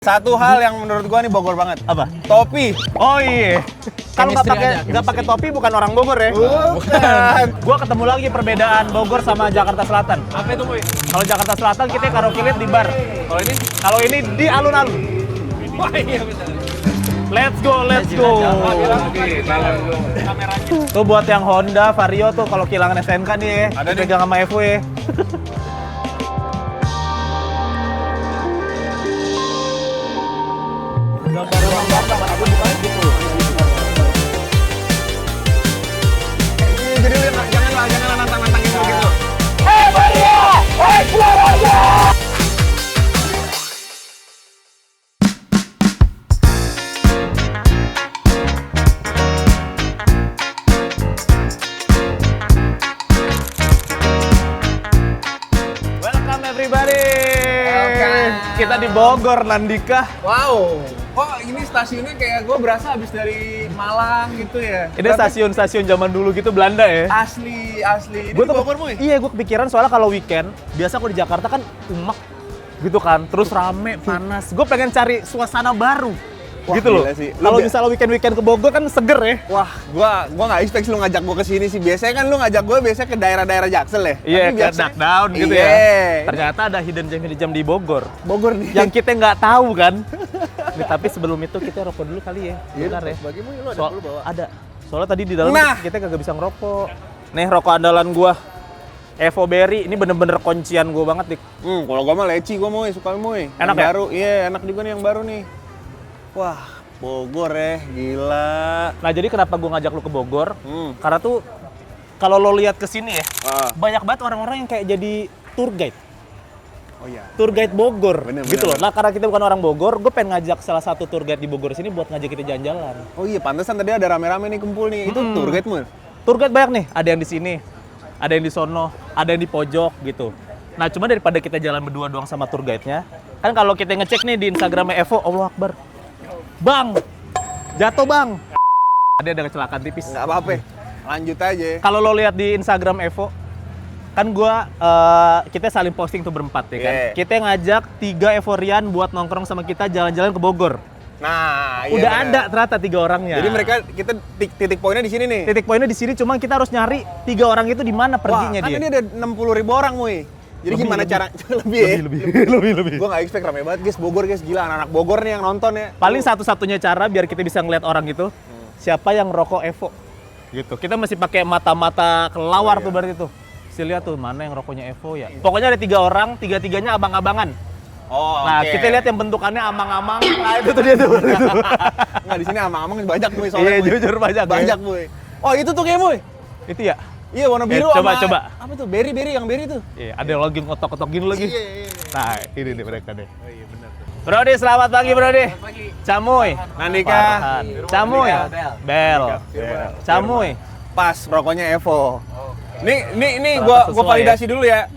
Satu hal yang menurut gua nih Bogor banget. Apa? Topi. Oh iya. Kalau nggak pakai topi bukan orang Bogor ya? Bukan. Gua ketemu lagi perbedaan Bogor sama Jakarta Selatan. Apa itu, Boy? Kalau Jakarta Selatan kita karaoke lihat di bar. Kalau ini di alun-alun. Wah, iya betul. Let's go, let's go. Tuh buat yang Honda, Vario tuh kalau kehilangan STNK nih ya. Ada nih. Pegang sama Evo ya. Jadi lu jangan nantang-nantangin gitu. Welcome everybody. Welcome. Kita di Bogor, Nandika. Wow. Kok ini stasiunnya kayak gua berasa habis dari Malang gitu ya. Ini stasiun-stasiun zaman dulu gitu Belanda ya. Asli. Ini Gue di Bogor, Boy. Iya, gue kepikiran soalnya kalau weekend, biasa kalau di Jakarta kan umak gitu kan, terus rame, panas. Gue pengen cari suasana baru. Wah, gitu loh. gila sih. Kalau Lu misalnya weekend ke Bogor kan seger ya. Wah, gua nggak expect lu ngajak gua ke sini sih. Biasanya kan lu ngajak gua biasanya ke daerah-daerah Jaksel ya. Iya, Tapi ke biasanya- knockdown gitu Iya. ya. Ternyata ada hidden gem di Bogor. Bogor nih. Yang kita nggak tahu kan. Nih, tapi sebelum itu kita rokok dulu kali ya. Bentar ya. Bagimu lu ada Soal- dulu bawa. ada. Soalnya tadi di dalam Nah. kita kagak bisa ngerokok. Nih rokok andalan gua. Evo Berry, ini bener-bener kuncian gua banget, Dik. Kalau gua mah leci gua mau suka mau. Enak Yang ya? baru. Iya, enak juga nih yang baru nih. Wah, Bogor gila. Nah, jadi kenapa gua ngajak lu ke Bogor? Hmm. Karena tuh kalau lo lihat ke sini ya, Ah. banyak banget orang-orang yang kayak jadi tour guide. Oh iya. Tour guide Bogor, Bener, gitu loh. bener. Nah, karena kita bukan orang Bogor, gue pengen ngajak salah satu tour guide di Bogor sini buat ngajak kita jalan-jalan. Oh iya, pantesan tadi ada rame-rame nih kumpul nih. Itu tour guide mu. Tour guide banyak nih, ada yang di sini, ada yang di sono, ada yang di pojok gitu. Nah, cuma daripada kita jalan berdua doang sama tour guide-nya, kan kalau kita ngecek nih di Instagramnya Evo, Allah Akbar. Bang, jatuh bang. Ada kecelakaan tipis. Nggak apa-apa. Lanjut aja. Kalau lo lihat di Instagram Evo, kan kita saling posting tuh berempat ya kan. Yeah. Kita ngajak 3 Evorian buat nongkrong sama kita jalan-jalan ke Bogor. Nah, iya Udah bener. ada ternyata 3 orangnya. Jadi kita titik poinnya di sini nih. titik poinnya di sini, cuma kita harus nyari 3 orang itu di mana perginya Wah, kan dia. ini ada 60.000 orang, Muy. Jadi Lebih, gimana lebih. cara lebih ya? lebih. Gue nggak expect rame banget, guys. Bogor, guys. Gila, anak-anak Bogor nih yang nonton ya. Paling satu-satunya cara biar kita bisa ngeliat orang itu, siapa yang rokok Evo. Gitu. Kita masih pakai mata-mata kelawar tuh berarti tuh. Si lihat tuh mana yang rokoknya Evo ya. Pokoknya ada 3 orang, 3-3-nya abang-abangan. Oh, Nah, oke. kita lihat yang bentukannya amang-amang. Nah, itu tuh dia tuh. Nggak, di sini amang-amang banyak, Muy. Soalnya, Iya, Muy. jujur banyak. Banyak, Muy. Oh, itu tuh kayak, Muy. Itu ya? Iya, warna biru coba, sama... coba. Apa tuh? Berry yang berry tuh. Iya, ada lagi ngotok-ngotok gini lagi. Iya. Nah, ini nih mereka deh. Oh iya, benar tuh. Brody, selamat pagi, Brody. Camuy. Nandika. Farhan. Camuy. Bel. Camuy. Pas rokoknya Evo. Nih Ternyata gua sesuai validasi dulu ya.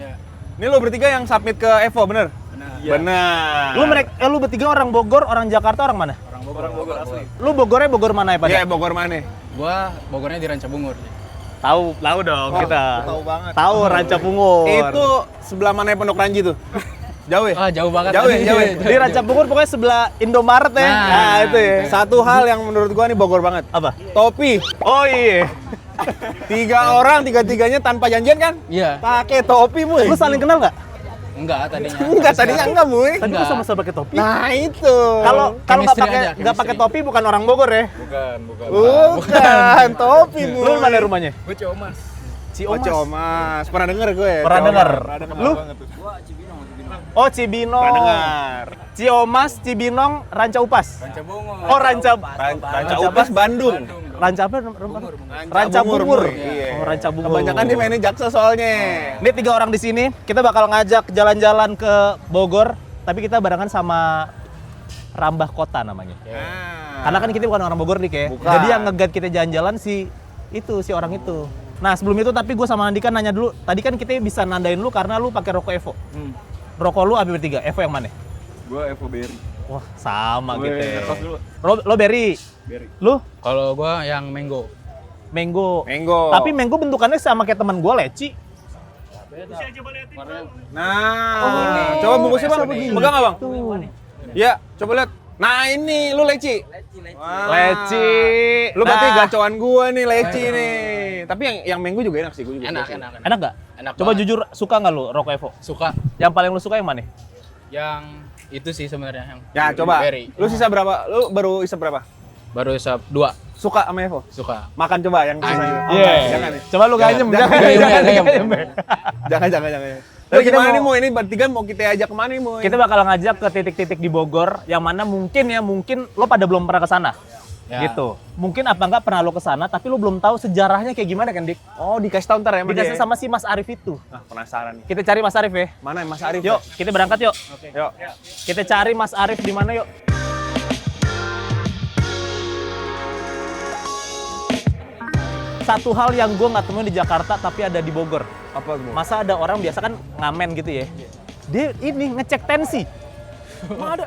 Ini lo bertiga yang submit ke Evo, bener? Benar. Lu bertiga orang Bogor, orang Jakarta, orang mana? Orang Bogor asli. Lu Bogornya Bogor mana ya, Pak? Iya, Bogor mana? Gua Bogornya di Ranca Bungur. Tahu dong Oh, kita. tahu banget. Tahu Ranca Bungur. Itu sebelah mana Pondok Ranji tuh? Jauh ya? Ah, jauh banget. Jauh ya, jauh ya? Di Ranca Bungur pokoknya sebelah Indomaret ya. Nah, itu ya. Satu hal yang menurut gua nih Bogor banget. Apa? Topi. Oh iya. 3 orang, 3-3-nya tanpa janjian kan? Iya. Pakai topi, Muy. Lu saling kenal nggak? Enggak tadinya. Enggak, tadinya enggak, Muy. Tadi lu Enggak. sama-sama pakai topi. Nah, itu. Kalau nggak Chemistry pakai aja, nggak pakai chemistry. topi bukan orang Bogor ya? Bukan, topi, Muy. Lu mana rumahnya? Gua Ciomas. Oh, Comas. Pernah denger gue ya? Pernah denger. Lu? banget tuh. Oh, Cibinong. Pernah dengar. Ciomas, Cibinong, Ranca Upas. Ranca Bungur. Oh, Ranca Ranca Upas, Bandung. Ranca apa? Ranca Bungur. Iya. Oh, Ranca Bungur. Kebanyakan dia mainnya Jaksel soalnya. Ini 3 orang di sini. Kita bakal ngajak jalan-jalan ke Bogor, tapi kita barengan sama Rambah Kota namanya. Nah. Karena kan kita bukan orang Bogor nih, kayak. Bukan. Jadi yang nge-guide kita jalan-jalan si orang itu. Nah, sebelum itu tapi gue sama Andika nanya dulu. Tadi kan kita bisa nandain lu karena lu pakai rokok Evo. Rokok lu apa bertiga? Evo yang mana? Gua Evo Berry. Wah, sama Gue gitu ya. tos dulu. Lo Berry. Berry. Lu Kalau gua yang Mango. Mango. Mango. Tapi Mango bentukannya sama kayak teman gue, leci. Nah, coba bungkusnya bang, pegang nggak bang? Tuh. Ya, Coba lihat. Nah ini, lu leci. Wah. Leci. Lu berarti Nah. gacoan gua nih, leci nih. Tapi yang mango juga enak sih, gua juga. Enak, suka. enak. Enak nggak? Enak Coba banget. jujur, suka nggak lu Roko Evo? Suka. Yang paling lu suka yang mana? Yang itu sih sebenarnya yang Ya, coba. berry. Lu sisa berapa? Lu baru isep berapa? Baru isap 2. Suka sama Evo? Suka. Makan coba yang sisa itu. Iya. Jangan nih. Coba lu ganyem, Jangan, jangan. gayem. Jangan. Tapi Tapi kita gimana nih, mau- Mo? Ini bertiga mau kita ajak kemana nih, Mo? Kita bakal ngajak ke titik-titik di Bogor yang mana mungkin lo pada belum pernah ke sana. Ya. Gitu. Mungkin apa enggak pernah lo ke sana tapi lo belum tahu sejarahnya kayak gimana kan, Dik? Oh, dikasih tahu ntar ya, Mas. Dikasih sama si Mas Arif itu. Nah, penasaran nih. Kita cari Mas Arif ya. Mana Mas Arif? Yuk, kita berangkat yuk. Yuk. Kita cari Mas Arif di mana yuk. Satu hal yang gue nggak temuin di Jakarta tapi ada di Bogor. Apa tuh? Masa ada orang biasa kan ngamen gitu ya. Dia ini ngecek tensi.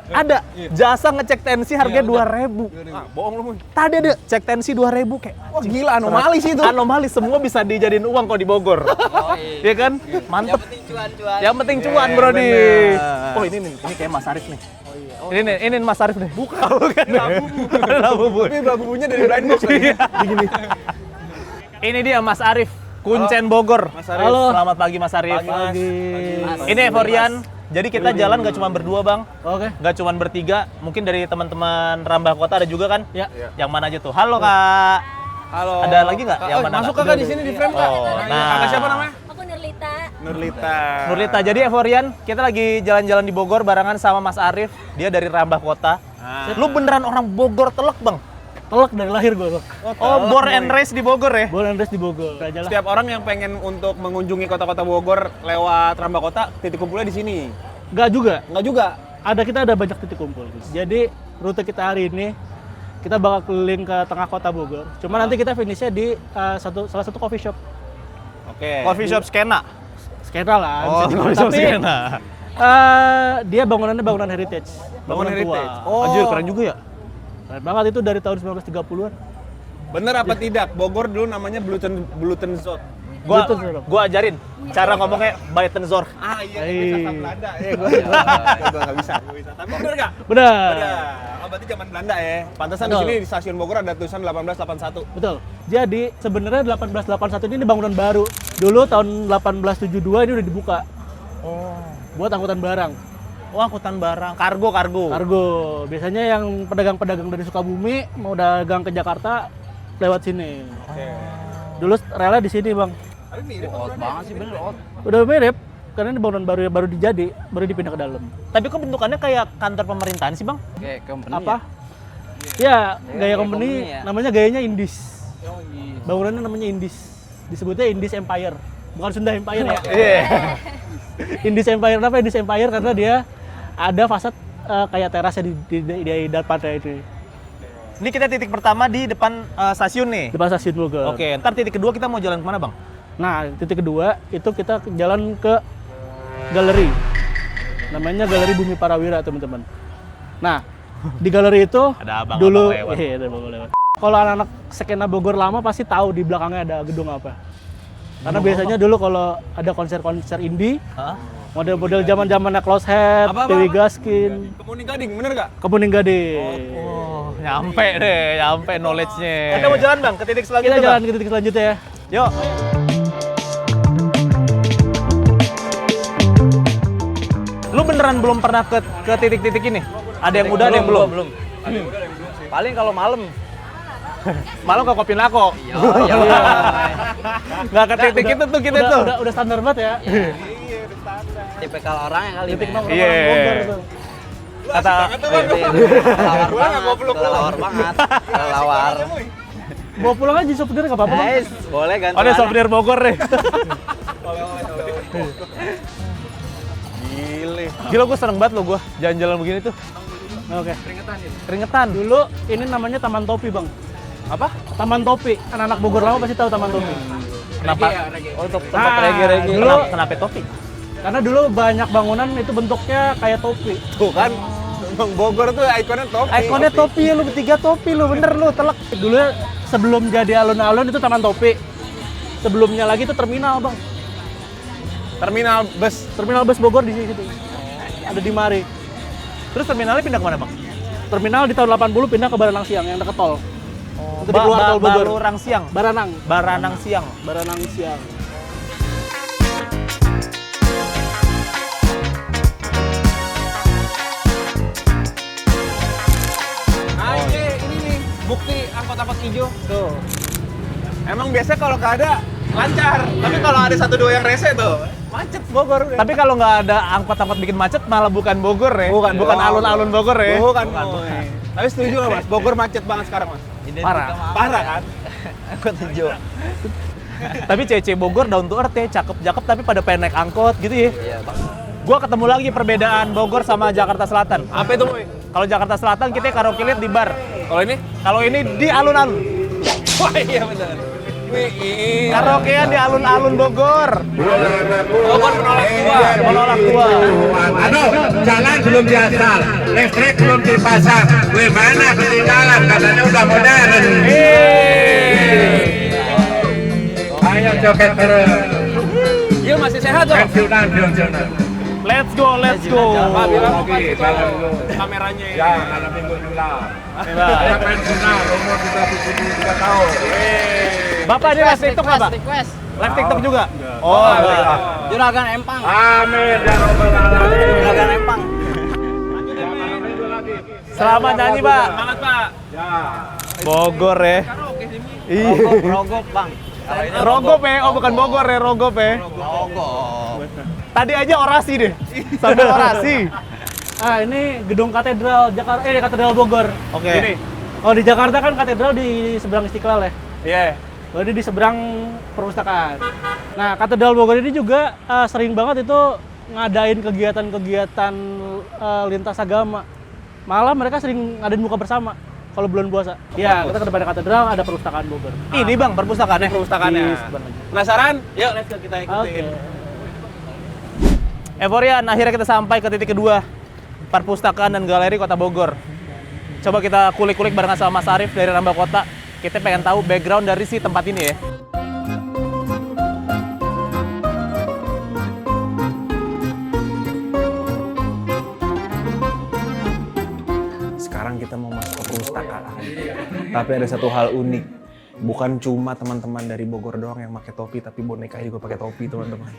Ada. Jasa ngecek tensi harganya 2.000. Ah, bohong lu, Mun. Tadi ada cek tensi 2.000 kayak. Wah, gila anomali sih itu. Anomali, semua bisa dijadiin uang kok di Bogor. Iya kan? Mantep. Yang penting cuan, Bro di. bener. Oh, ini kayak Mas Arif nih. Ini Mas Arif nih. Bukan. Labu. Tapi bumbunya dari blind box lagi. Begini. Ini dia Mas Arif, Kuncen Bogor. Mas Arif. Halo. Selamat pagi Mas Arif. Pagi, Mas. Ini Evorian. Jadi kita jalan gak cuma berdua, Bang. Oke. Gak cuma bertiga. Mungkin dari teman-teman Rambah Kota ada juga kan? Ya. Yang mana aja tuh? Halo, Kak. Halo. Ada lagi nggak? Yang mana Masuk nggak? Kakak di sini di frame, Kak. Oh, nah. Kakak siapa namanya? Aku Nurlita. Nurlita. Nurlita. Jadi Evorian, kita lagi jalan-jalan di Bogor barengan sama Mas Arif. Dia dari Rambah Kota. Ah. Lu beneran orang Bogor telek, Bang? Telak dari lahir gue, Bang. Oh, born and raised di Bogor ya? Born and raised di Bogor. Aja lah. Setiap orang yang pengen untuk mengunjungi kota-kota Bogor lewat Rambah Kota, titik kumpulnya di sini. Enggak juga. Enggak juga. Kita ada banyak titik kumpul. Jadi rute kita hari ini kita bakal keliling ke tengah kota Bogor. Cuma nanti kita finishnya di salah satu coffee shop. Oke. Coffee shop Skena. Skena lah. Oh, bisa dibilang. coffee shop Tapi Skena. dia bangunannya bangunan heritage. Bangunan tua. heritage. Oh. Anjir, keren juga ya? Keren banget itu dari tahun 1930-an. Bener apa tidak? Bogor dulu namanya Blutenzort. Gua ajarin cara ngomongnya Buitenzorg. Ah iya, Hai. bisa sama Belanda. Gua nggak bisa. Tapi bener nggak? Benar. Oh, berarti zaman Belanda ya. Pantesan di Betul. sini di stasiun Bogor ada tulisan 1881. Betul. Jadi sebenarnya 1881 ini bangunan baru. Dulu tahun 1872 ini udah dibuka Oh. buat angkutan barang. Oh, angkutan barang. Kargo. Kargo. Biasanya yang pedagang-pedagang dari Sukabumi mau dagang ke Jakarta lewat sini. Oke. Dulu relnya di sini, Bang. Tapi mirip Out banget sih bener out. Udah mirip karena ini bangunan baru baru dijadi, baru dipindah ke dalam. Tapi kok bentukannya kayak kantor pemerintahan sih, Bang? Kayak company. Apa? Ya, gaya gaya company company ya. namanya gayanya Indis. Oh, iya. Bangunannya namanya Indis. Disebutnya Indis Empire. Bukan Sunda Empire ya. Iya. Indis Empire, kenapa Indis Empire? Karena dia ada fasad kayak terasnya di depannya itu. Ini kita titik pertama di depan stasiun nih. Depan stasiun Bogor. Oke, ntar titik kedua kita mau jalan kemana, Bang? Nah, titik kedua itu kita jalan ke galeri. Namanya Galeri Bumi Parawira, teman-teman. Nah, di galeri itu Ada abang-abang dulu lewat. ada abang lewat. Kalau anak-anak skena Bogor lama pasti tahu di belakangnya ada gedung apa. Karena biasanya dulu kalau ada konser-konser indie, Hah? model-model zaman-zamannya Close Head, Apa? Dewi Gaskin, Kemuning Gading, bener nggak? Kemuning Gading. Oh, nyampe knowledge-nya. Kita mau jalan, Bang, ke titik Kita selanjutnya, jalan Bang. ke titik selanjutnya ya. Yuk. Lu beneran belum pernah ke titik-titik ini? Ada yang udah, ada yang belum? Belum. Paling kalau malam. Malah ke Kopi Nako. Iya. Nggak ke titik itu tuh kita tuh. Udah standar banget ya. Tipikal orang yang kali. Titik nongkrong Iya. orang Bogor tuh. Kata Kelawar banget. Kelawar banget. Kelawar. Bawa pulang aja souvenir nggak apa-apa. Bang. Boleh ganti. oh, ada souvenir Bogor deh. Gile. Gila, gue seneng banget lo gue jalan-jalan begini tuh. Oke. Keringetan. Dulu ini namanya Taman Topi, Bang. Apa? Taman Topi. Anak-anak Bogor lama pasti tahu Taman Topi. Kenapa? Oh, untuk Nah, tempat reggae-reggae. dulu- Kenapa topi? Karena dulu banyak bangunan itu bentuknya kayak topi. Tuh kan. Bang Bogor tuh ikonnya topi. Ikonnya topi ya, lu bertiga topi lu, bener lu, telak. Dulu sebelum jadi alun-alun itu Taman Topi. Sebelumnya lagi itu terminal, Bang. Terminal bus. Terminal bus Bogor di situ. Ada di Mari. Terus terminalnya pindah kemana, Bang? terminal di tahun 80 pindah ke Baranang Siang yang dekat tol. Itu di keluar tol Bogor. Barurang Siang. Baranang Siang. Nah ini nih bukti angkot-angkot hijau. Tuh. Emang biasanya kalau nggak ada lancar, tapi kalau ada 1-2 yang rese tuh macet Bogor. Tapi kalau nggak ada angkot-angkot bikin macet malah bukan Bogor ya. Bukan alun-alun Bogor ya. Bukan. Tapi setuju nggak Mas? Bogor macet banget sekarang Mas. Parah kan? Angkot hijau. Tapi cewek Bogor down to earth ya, cakep-cakep tapi pada pengen naik angkot gitu ya. Iya, Bang. Gua ketemu lagi perbedaan Bogor sama Jakarta Selatan. Apa itu, Boy? Kalau Jakarta Selatan kita karaoke lihat di bar. Kalau ini Di alun-alun. wah iya benar. Ini Karaokean di alun-alun Bogor. Bogor Menolak tua. Anu, jalan belum diasal, listrik belum dipasang. Wih, mana ketinggalan? Katanya udah modern. Ayo joget terus. Iya masih sehat loh. Pensiunan. Let's go. Pak bilang mau Oke, kasih kalau dulu. kameranya ya. Ya, malam minggu dulu. Saya pensiunan, umur sudah 73 tahun. Bapak ini live TikTok nggak, Pak? Live TikTok juga? Oh, Juragan Empang. Amin, ya Rabbal Alamin. Juragan Empang. selamat nyanyi, Pak. Semangat Pak. Bogor ya. Iya. Rogop, Bang. Kalau ini Rogop ya, oh bukan Bogor ya, Rogop ya. Rogop. Tadi aja orasi deh, sambil orasi. Ini gedung katedral Jakarta, katedral Bogor. Oke. Gini. Oh di Jakarta kan katedral di seberang Istiqlal ya. Iya. Oh, ini di seberang perpustakaan. Nah, katedral Bogor ini juga sering banget itu ngadain kegiatan-kegiatan lintas agama. Malah mereka sering ngadain buka bersama kalau bulan puasa. Ya, kita ke depan katedral ada perpustakaan Bogor. Ini Bang, perpustakaannya. Perpustakaannya. Di seberang aja. Penasaran? Yuk let's go kita Oke. ikutin. Euforian, akhirnya kita sampai ke titik kedua, perpustakaan dan galeri Kota Bogor. Coba kita kulik-kulik barengan sama Mas Arif dari Ramba Kota. Kita pengen tahu background dari si tempat ini ya. Sekarang kita mau masuk ke perpustakaan. Tapi ada satu hal unik. Bukan cuma teman-teman dari Bogor doang yang pakai topi, tapi boneka juga pakai topi, teman-teman.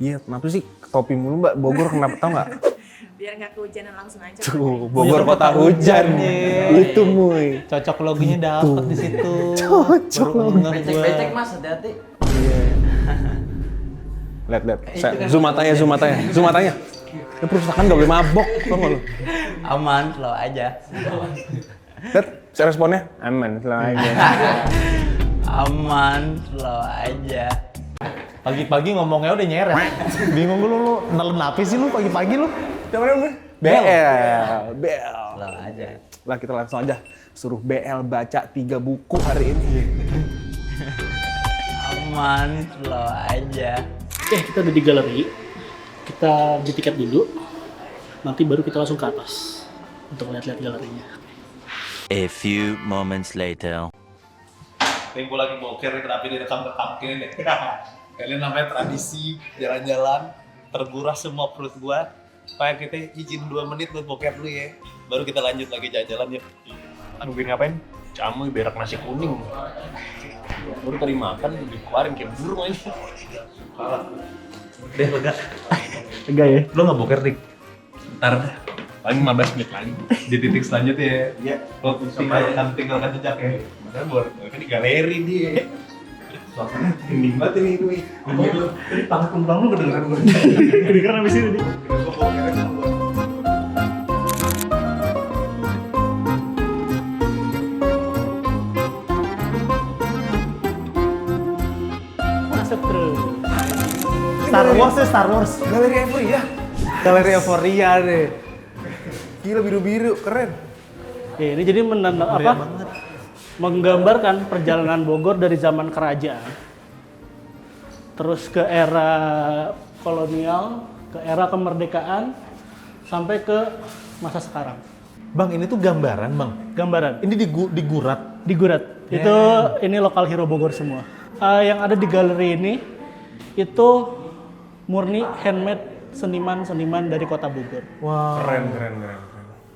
Iya, kenapa sih topi mulu Mbak? Bogor kenapa, tau nggak? Biar nggak kehujanan langsung aja. Tuh, Bogor kota hujan. Itu Muy. Cocok loginya dapet di situ. Cocok loginya. Becek-becek, Mas, hati-hati. Lihat. Zoom matanya. Ini perpustakaan nggak boleh mabok, tau nggak lu? Aman, slow aja. Lihat, saya responnya aman, selalu aja. Aman, slow aja. Pagi-pagi ngomongnya udah nyeret. Bingung lu nelen apa sih lu pagi-pagi lu? Namanya BL. Slow aja. Lah kita langsung aja suruh BL baca 3 buku hari ini. Aman, slow aja. Kita udah di galeri. Kita beli tiket dulu. Nanti baru kita langsung ke atas untuk lihat-lihat galerinya. A few moments later. Gue lagi boker nih, kenapa direkam-rekam gini nih. Kalian namanya tradisi jalan-jalan, terguras semua perut gua. Supaya kita izin 2 menit buat boker dulu ya. Baru kita lanjut lagi jalan-jalan yuk. Nungguin ngapain? Camuy berak nasi kuning. Baru tadi makan dikeluarin kayak burung aja. Deh, lega. Enggak ya? Lo nggak boker, Dik? Ntar paling 15 menit lagi. Di titik selanjutnya ya? Iya. Lo tinggalkan jejak ya? Makanya buat di galeri dia. Suasana hening banget ini gue. Tadi panggung lu kedengeran gue. Kedengeran abis ini nih. Masuk terus. Star Wars. Galeri Euforia. Galeri Euforia deh. Gila biru-biru, keren. Ya, ini jadi menggambarkan perjalanan Bogor dari zaman kerajaan, terus ke era kolonial, ke era kemerdekaan, sampai ke masa sekarang. Bang, ini tuh gambaran, Bang. Gambaran. Ini digurat. Digurat. Itu ini lokal hero Bogor semua. Yang ada di galeri ini itu murni handmade seniman-seniman dari kota Bogor. Wow. Keren.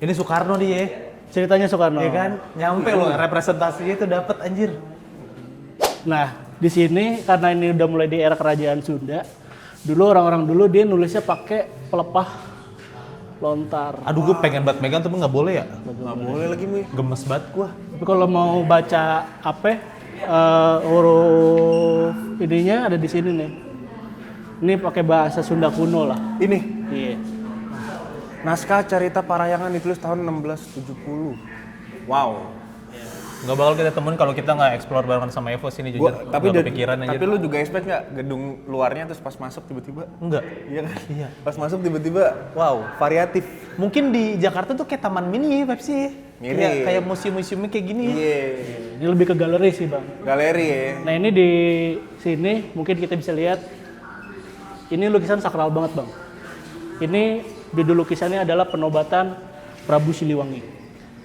Ini Soekarno nih ya. Ceritanya Soekarno. Iya kan? Nyampe loh representasinya itu dapat anjir. Nah, di sini karena ini udah mulai di era kerajaan Sunda, dulu orang-orang dulu dia nulisnya pakai pelepah lontar. Aduh, gue pengen banget megang tapi nggak boleh ya. Nggak boleh lagi Mi. Gemes banget gue. Tapi kalau mau baca apa huruf ininya ada di sini nih. Ini pakai bahasa Sunda kuno lah. Ini Iya. naskah cerita Parayangan ditulis tahun 1670. Wow. Nggak bakal kita temuin kalau kita nggak explore barengan sama Evo sini jujur. Tapi nggak kepikiran aja. tapi lu juga expect nggak gedung luarnya terus pas masuk tiba-tiba? Enggak. Iya kan? Iya. Pas masuk tiba-tiba, wow, variatif. Mungkin di Jakarta tuh kayak taman mini ya, Pepsi. Mirip. Kayak museum-museumnya kayak gini. Iya. Ini lebih ke galeri sih, Bang. Galeri ya. Nah, ini di sini mungkin kita bisa lihat ini lukisan sakral banget, Bang. Ini judul lukisannya adalah Penobatan Prabu Siliwangi.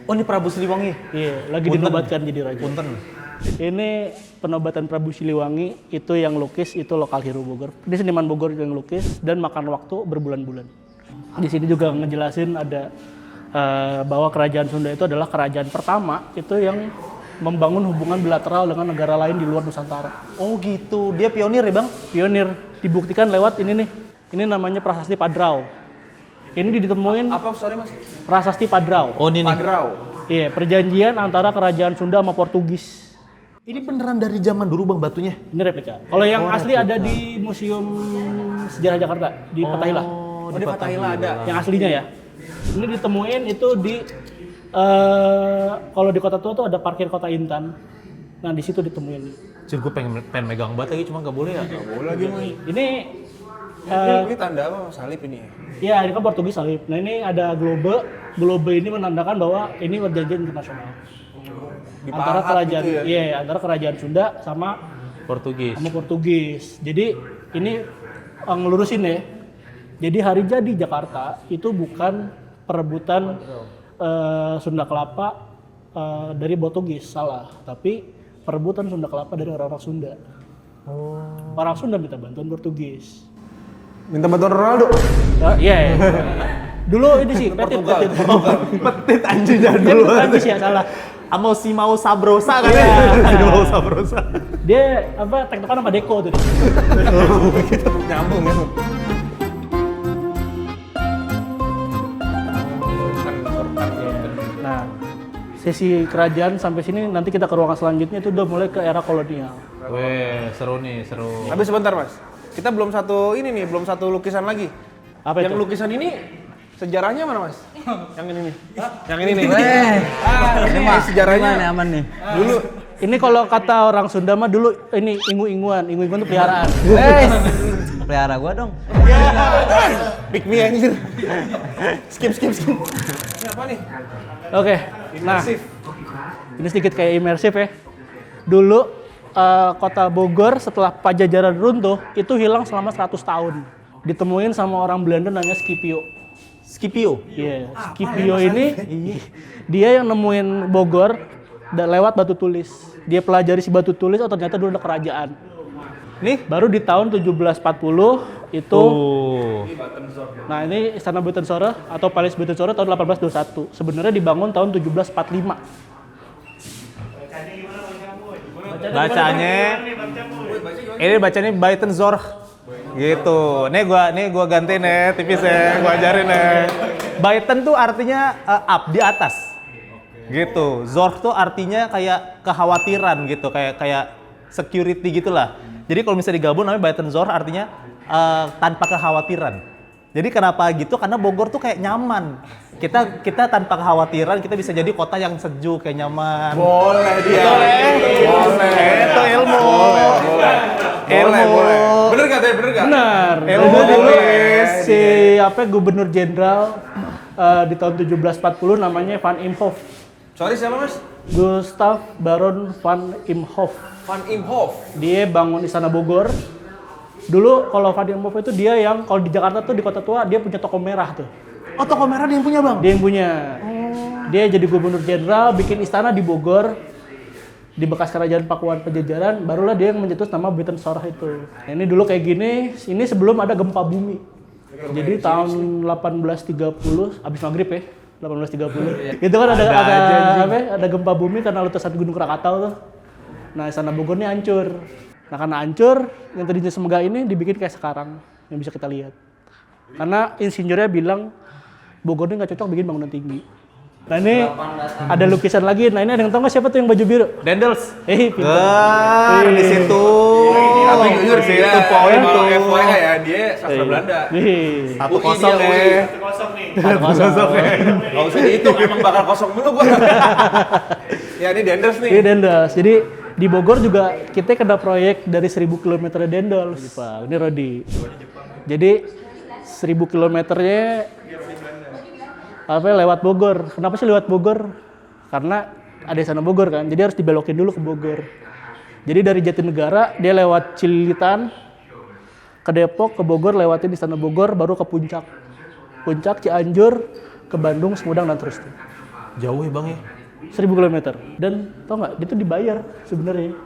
Oh, ini Prabu Siliwangi. Iya, lagi Punten. dinobatkan jadi raja. Punten. Ini Penobatan Prabu Siliwangi, itu yang lukis itu lokal hero Bogor. Ini seniman Bogor yang lukis dan makan waktu berbulan-bulan. Di sini juga ngejelasin ada bahwa kerajaan Sunda itu adalah kerajaan pertama itu yang membangun hubungan bilateral dengan negara lain di luar Nusantara. Oh gitu, dia pionir ya Bang? Pionir dibuktikan lewat ini nih. Ini namanya Prasasti Padrau. Ini ditemuin Apa sorry Mas? Prasasti Padrau. Oh ini nih. Padrau. Iya, perjanjian antara kerajaan Sunda sama Portugis. Ini beneran dari zaman dulu Bang batunya? Ini replika. Kalau yang asli ada di Museum Sejarah Jakarta di Fatahillah. Oh, di Fatahillah ada. Yang aslinya ya. Ini ditemuin itu di kalau di Kota Tua tuh ada parkir Kota Intan. Nah, di situ ditemuin. Jadi gue pengen megang banget lagi cuma nggak boleh ya. Nggak boleh lagi Mas. Ini Ini tanda apa? Salib ini ya? ya, ini kan Portugis salib. Nah, ini ada globe. Globe ini menandakan bahwa ini perjanjian internasional. Antara Dipahat kerajaan, gitu ya? iya, antara kerajaan Sunda sama Portugis. Portugis. Jadi ini ngelurusin ya. Jadi hari jadi Jakarta itu bukan perebutan Sunda Kelapa dari Portugis, salah. Tapi perebutan Sunda Kelapa dari orang-orang Sunda. Orang Sunda minta bantuan Portugis. Minta bantuan Ronaldo. Iya. Dulu ini sih Petit. Petit anjingnya Dia Prancis ya, salah. Sama si mau Sabrosa kan ya? Mau Sabrosa. Dia apa tektokan sama Deko tuh. Nyambung ya. Nah, sesi kerajaan sampai sini nanti kita ke ruangan selanjutnya itu udah mulai ke era kolonial. Weh, seru nih, seru. Tapi sebentar Mas. Kita belum satu lukisan lagi. Apa Yang itu? lukisan ini sejarahnya mana Mas? Yang ini nih. Yang ini nih. Ini mah sejarahnya aman nih. dulu Ini kalau kata orang Sunda mah dulu ini ingu-inguan. Ingu-inguan itu peliharaan. Pelihara gua dong. pick me anjir. Skip. Ini apa nih? Oke. Nah, ini sedikit kayak imersif ya. Dulu kota Bogor setelah Pajajaran runtuh itu hilang selama 100 tahun. Ditemuin sama orang Belanda namanya Scipio. Scipio? Iya, Scipio ini dia yang nemuin Bogor lewat batu tulis. Dia pelajari si batu tulis, oh ternyata dulu ada kerajaan. Nih, baru di tahun 1740 itu. Nah, ini Istana Buitenzorg atau Paleis Buitenzorg tahun 1821. Sebenarnya dibangun tahun 1745. Bacanya ini bacanya Buitenzorg gitu. Nih gua ganti nih tipis ya, gua ajarin nih. Buiten tuh artinya up, di atas. Gitu. Zorg tuh artinya kayak kekhawatiran gitu, kayak security gitulah. Jadi kalau misalnya digabung namanya Buitenzorg artinya tanpa kekhawatiran. Jadi kenapa gitu? Karena Bogor tuh kayak nyaman. Kita tanpa kekhawatiran kita bisa jadi kota yang sejuk, kayak nyaman. Boleh dia. Boleh. Itu ilmu. Boleh. Bener gak? Benar. Ilmu Dulu ditulis. si Gubernur Jenderal di tahun 1740 namanya Van Imhoff. Sorry siapa Mas? Gustav Baron Van Imhoff. Van Imhoff. Dia bangun Istana Bogor. Dulu kalau Van Imhoff itu dia yang kalau di Jakarta tuh di Kota Tua dia punya toko merah tuh. Oh, toko merah dia yang punya Bang? Dia yang punya. Dia jadi gubernur jenderal bikin istana di Bogor. Di bekas kerajaan Pakuan Pajajaran, barulah dia yang mencetus nama Buitenzorg itu. Nah, ini dulu kayak gini, ini sebelum ada gempa bumi. Jadi tahun 1830 abis maghrib ya, 1830. Itu kan ada gempa bumi karena letusan Gunung Krakatau tuh. Nah, Istana Bogor ini hancur. Nah, karena hancur, yang tadinya semegah ini dibikin kayak sekarang yang bisa kita lihat. Karena insinyurnya bilang Bogor ini nggak cocok bikin bangunan tinggi. Nah, ini ada lukisan lagi. Nah, ini ada yang tahu nggak siapa tuh yang baju biru? Dendels. Pintar. Di situ. Tapi jujur sih ya, Itu poin tuh. kalau FYI ya, dia sastra Belanda. 1-0 ya. 1-0 ya. Gak usah dihitung, emang bakal kosong mulu gua. Ya ini Dendels nih. Ini Dendels. Jadi di Bogor juga kita kena proyek dari 1000 km Dendels. Ini Rodi. Jadi 1000 kilometernya lewat Bogor. Kenapa sih lewat Bogor? Karena ada Istana Bogor kan, jadi harus dibelokin dulu ke Bogor. Jadi dari Jatinegara dia lewat Cililitan ke Depok, ke Bogor, lewatin Istana Bogor, baru ke Puncak. Puncak, Cianjur, ke Bandung, Sumedang, dan terus. Jauh ya Bang ya? 1000 km. Dan tau nggak, itu dibayar sebenarnya.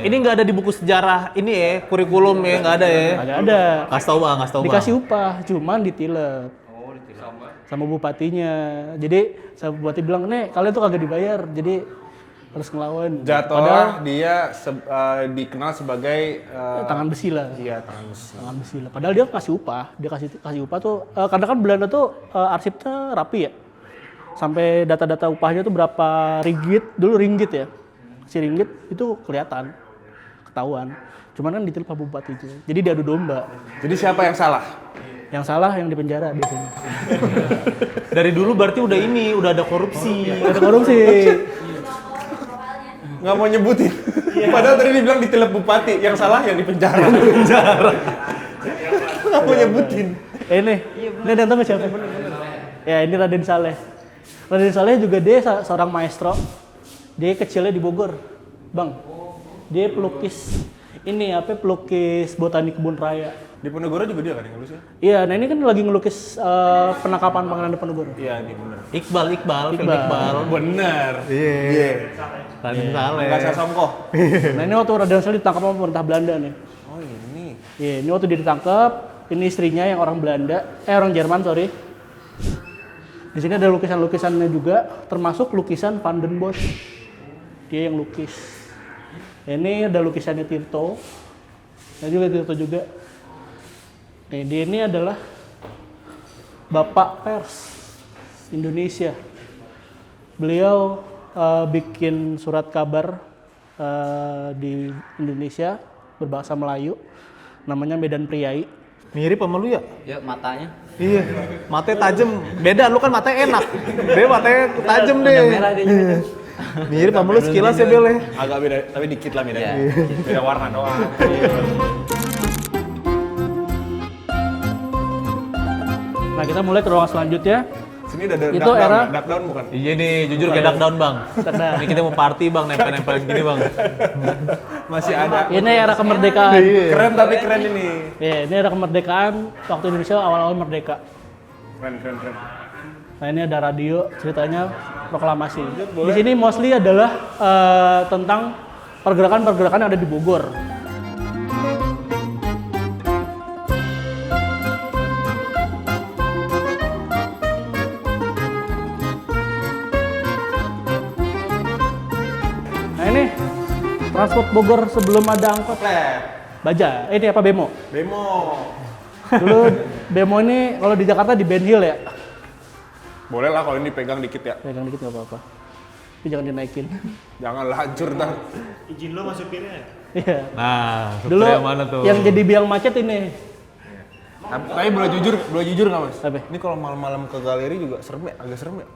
Ini nggak ada di buku sejarah ini ya, kurikulum ya, nggak ada ya? Agak ada. Kasih tau Bang. Dikasih upah, cuman ditilep. Sama bupatinya. Jadi sama bupati bilang, nih kalian tuh kagak dibayar, jadi harus ngelawan. Jatuhlah dia dikenal sebagai tangan besi lah. Iya, tangan besi. Tangan besi lah. Padahal dia kasih upah. Dia kasih upah tuh karena kan Belanda tuh arsipnya rapi ya. Sampai data-data upahnya tuh berapa ringgit ya. Si ringgit itu kelihatan, ketahuan. Cuman kan ditilep sama bupatinya. Jadi diadu domba. Jadi siapa yang salah? Yang salah yang di penjara biasanya. Dari dulu berarti udah ada korupsi. Ada korupsi. Nggak mau nyebutin. Padahal tadi dibilang ditilep bupati, yang salah yang di penjara. Nggak mau nyebutin. Ini ada yang tahu nggak siapa? Ya ini Raden Saleh. Raden Saleh juga dia seorang maestro. Dia kecilnya di Bogor, Bang. Dia pelukis pelukis botani kebun raya. Di Ponegoro juga dia kan yang ngelukis ya? Iya, nah ini kan lagi ngelukis penangkapan Pangeran Diponegoro. Iya, ini bener. Iqbal. Bener. Iya. Raden Saleh. Nggak saya songko. Nah ini waktu Raden Saleh ditangkap sama pemerintah Belanda nih. Oh ini. Iya, ini waktu dia ditangkap, ini istrinya yang orang orang Jerman, sorry. Di sini ada lukisan-lukisannya juga, termasuk lukisan Van den Bosch. Dia yang lukis. Ini ada lukisannya Tirto. Nah juga Tirto juga. Nah, dia ini adalah Bapak Pers Indonesia. Beliau bikin surat kabar di Indonesia berbahasa Melayu, namanya Medan Priai. Mirip sama lu ya? Ya matanya. Iya. Matanya tajam. Beda, lu kan matanya enak. Dia matanya tajam deh. Merah dia juga. Mirip sama lu sekilas ya Bel ya? Agak beda, tapi dikit lah bedanya. Iya. Beda warna doang. Nah kita mulai ke ruangan selanjutnya. Sini udah ada Itu era dark down bukan? Iya nih, jujur kayak duck down Bang. Ini kita mau party Bang, nempel-nempelin gini Bang. Masih ada. ini era kemerdekaan. Keren tapi keren ini. Ya, ini era kemerdekaan waktu Indonesia awal-awal merdeka. Keren. Nah ini ada radio, ceritanya proklamasi. Di sini mostly adalah tentang pergerakan-pergerakan yang ada di Bogor. Nah ini transport Bogor sebelum ada angkot. Baja, ini apa Bemo? Bemo. Dulu Bemo ini kalau di Jakarta di Ben Hill ya. Boleh lah kalau ini pegang dikit ya. Pegang dikit nggak apa-apa. Tapi jangan dinaikin. Jangan hancur ntar. Iya. Nah, Dulu yang mana tuh? yang jadi biang macet ini. Tapi boleh jujur nggak mas? Apa? Ini kalau malam-malam ke galeri juga serem ya? Agak serem ya?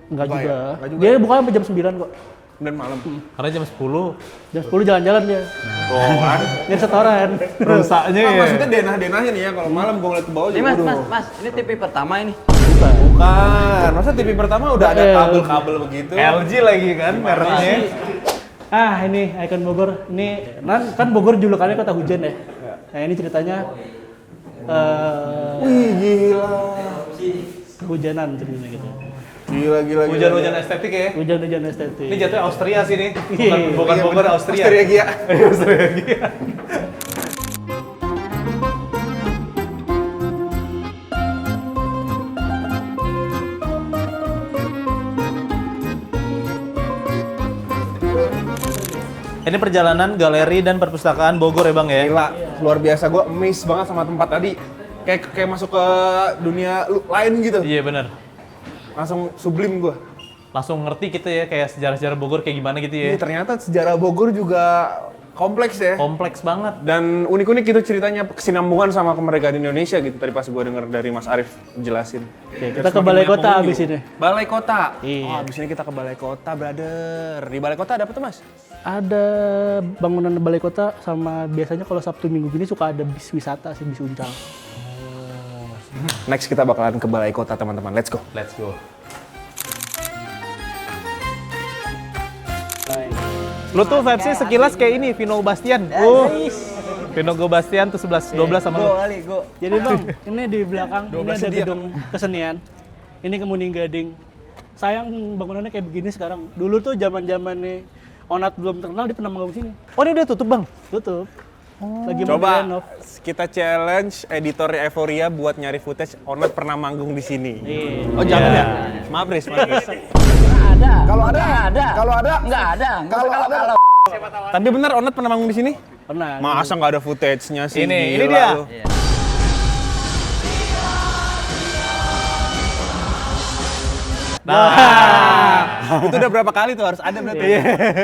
Enggak Apa juga. ya? Enggak juga Dia ya? buka sampai jam 9 kok. Dan malam. Karena jam 10. Jam 10 jalan-jalan dia. Oh kan? Jadi setoran. Rusaknya Nah, ya. maksudnya denah-denahnya nih ya, kalau malam gue ngeliat ke bawah Ini juga. mas, ini TV pertama ini. Bukan, masa TV pertama udah ada kabel-kabel begitu? LG lagi kan mereknya. Ah ini ikon Bogor. Ini kan Bogor julukannya kota hujan ya. Nah ini ceritanya Wih gila. hujanan ceritanya gitu. Gila. Hujan-hujan estetik ya. Hujan-hujan estetik. Ini jatuhnya Austria sih nih. Iya. Bukan Bogor, Austria. Austria Gia. Austria Gia. Ini perjalanan galeri dan perpustakaan Bogor ya Bang ya? Gila, luar biasa. Gue amazed banget sama tempat tadi. Kayak masuk ke dunia lain gitu. Iya bener. Langsung sublim gue. Langsung ngerti kita ya kayak sejarah-sejarah Bogor kayak gimana gitu ya. Ini ternyata sejarah Bogor juga kompleks ya. Kompleks banget. Dan unik-unik gitu ceritanya, kesinambungan sama kemerdekaan Indonesia gitu. Tadi pas gue denger dari Mas Arif jelasin. Oke, kita ke Balai Kota abis ini. Balai Kota? Iya. Oh, abis ini kita ke Balai Kota, brother. Di Balai Kota ada apa tuh, Mas? Ada bangunan Balai Kota sama biasanya kalau Sabtu Minggu gini suka ada bis wisata sih, bis uncal. Next kita bakalan ke Balai Kota, teman-teman. Let's go. Let's go. Lu tuh vibes-nya sekilas kayak ini, Vino Bastian. Vino Bastian tuh 11-12 sama lu. Jadi Bang, ini di belakang ini ada gedung kesenian. Ini Kemuning Gading. Sayang bangunannya kayak begini sekarang. Dulu tuh zaman-zamannya Onat belum terkenal, dia pernah manggung sini. Oh ini udah tutup Bang? Tutup. Lagi mau Coba direnov. kita challenge editornya Euphoria buat nyari footage Onat pernah manggung di sini. Iya. Oh jangan ya? Maaf Riz, maaf Riz. Tapi benar Onat pernah manggung di sini? Pernah. Masa nggak ada footage-nya sih? Ini Gila dia. lu. Nah, Itu udah berapa kali tuh harus ada berarti?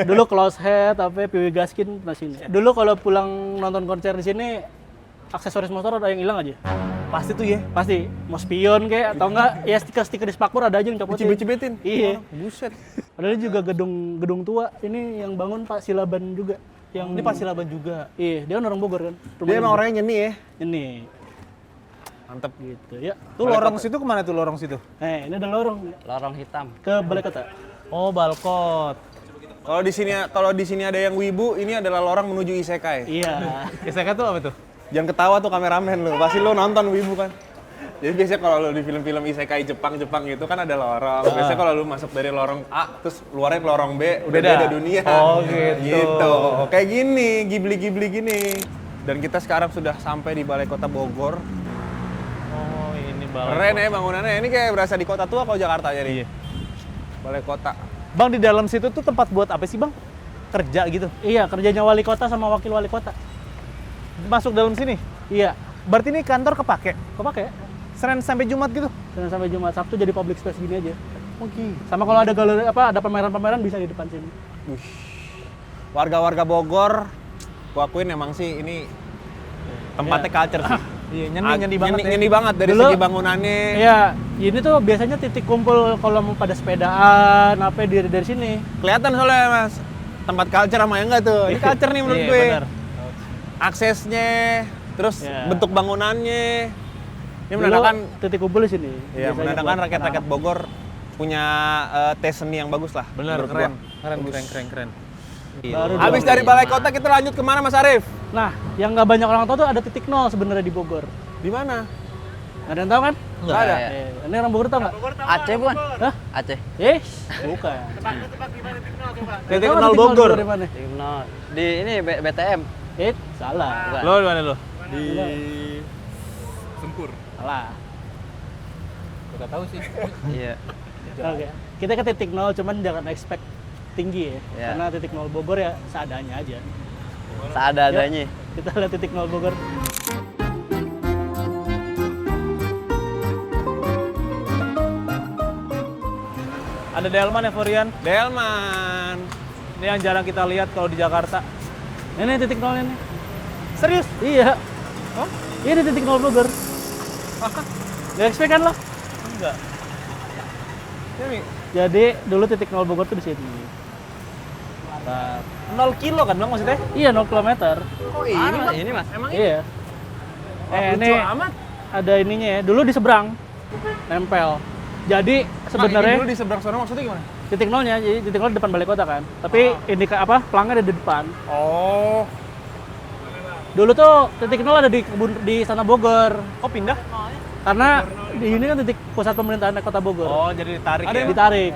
Dulu Close Head, Piwi Gaskin pernah sini. Dulu kalau pulang nonton konser di sini, aksesoris motor ada yang hilang aja. pasti tuh ya. Pasti. Mau spion kayak atau enggak, ya stiker-stiker di spakbor ada aja yang copotin. Cibet-cibetin? Iya. Buset. Padahal ini juga gedung tua. Ini yang bangun Pak Silaban juga. Ini Pak Silaban juga. Iya, dia kan orang Bogor kan. Dia emang orangnya nyeni ya? Ini. Mantep. Gitu ya. Tuh lorong situ kemana tuh lorong situ? Ini ada lorong Lorong hitam. ke Balai Kota. Oh balkot. Kalau di sini ada yang wibu, ini adalah lorong menuju isekai. Iya. Isekai tuh apa tuh? Jangan ketawa tuh kameramen lu, pasti lu nonton wibu kan. Jadi biasanya kalau lu di film-film isekai Jepang gitu kan ada lorong. Biasanya kalau lu masuk dari lorong A terus luarnya ke lorong B, udah beda dunia. Oh gitu. Gitu. Kayak gini, Ghibli gini. Dan kita sekarang sudah sampai di Balai Kota Bogor. Oh ini balai. Keren ya bangunannya. Ini kayak berasa di kota tua kalau Jakarta aja nih. Balai Kota. Bang di dalam situ tuh tempat buat apa sih Bang? Kerja gitu. Iya, kerjanya wali kota sama wakil wali kota. Masuk dalam sini. Iya. Berarti ini kantor kepake. Kepake. Senin sampai Jumat gitu. Dan sampai Jumat, Sabtu jadi public space gini aja. Oke. Sama kalau ada galeri ada pameran-pameran bisa di depan sini. Warga-warga Bogor, gua akuin emang sih ini tempatnya culture sih. Iya, nyeni banget. Nyeni banget dari Dulu- segi bangunannya. Iya, ini tuh biasanya titik kumpul kalau mau pada sepedaan, apa dari sini. Kelihatan soalnya Mas. Tempat culture sama yang enggak tuh. Ini culture nih menurut Iya, gue. benar. Aksesnya, terus Ya. bentuk bangunannya. Ini Dulu menandakan titik kumpul di sini. ya, Biasanya menandakan buat rakyat-rakyat anak-anak. Bogor punya taste seni yang bagus lah. Bener, menurut keren. gua. Keren. Baru Habis dong. dari Balai Kota kita lanjut kemana Mas Arif? Nah, yang nggak banyak orang tahu tuh ada titik nol sebenarnya di Bogor. Di mana? Nggak ada yang tahu kan? Nggak ada. Ini orang Bogor tahu nggak? Aceh bukan? Hah? Aceh. Bukan. Titik Tahu nol nggak Bogor. Di mana? Di ini BTM. Salah. Lo di mana lo? Di Sempur. Salah. Gak tahu sih. Iya. Oke. Kita ke titik nol, cuman jangan expect tinggi ya. Iya. Karena titik nol Bogor ya seadanya aja. Seada-adanya. Kita lihat titik nol Bogor. Ada Delman ya Florian. Delman. Ini yang jarang kita lihat kalau di Jakarta. Ini titik nolnya nih. Serius? Iya. Ini titik nol Bogor. Gak expect kan lo? Enggak. Ini Jadi dulu titik nol Bogor tuh di sini. 0 kilo kan Bang maksudnya? Iya 0 kilometer. oh Ini Mas. Iya. Ini ada ininya ya. Dulu di seberang. Nempel. Jadi sebenarnya dulu di seberang sana maksudnya gimana? titik nolnya, jadi titik nol di depan Balai Kota kan. Tapi pelangnya ada di depan. Oh. Dulu tuh titik nol ada di sana Bogor. Oh pindah? Karena di ini kan titik pusat pemerintahan Kota Bogor. Oh jadi ditarik Ada ya? Ditarik.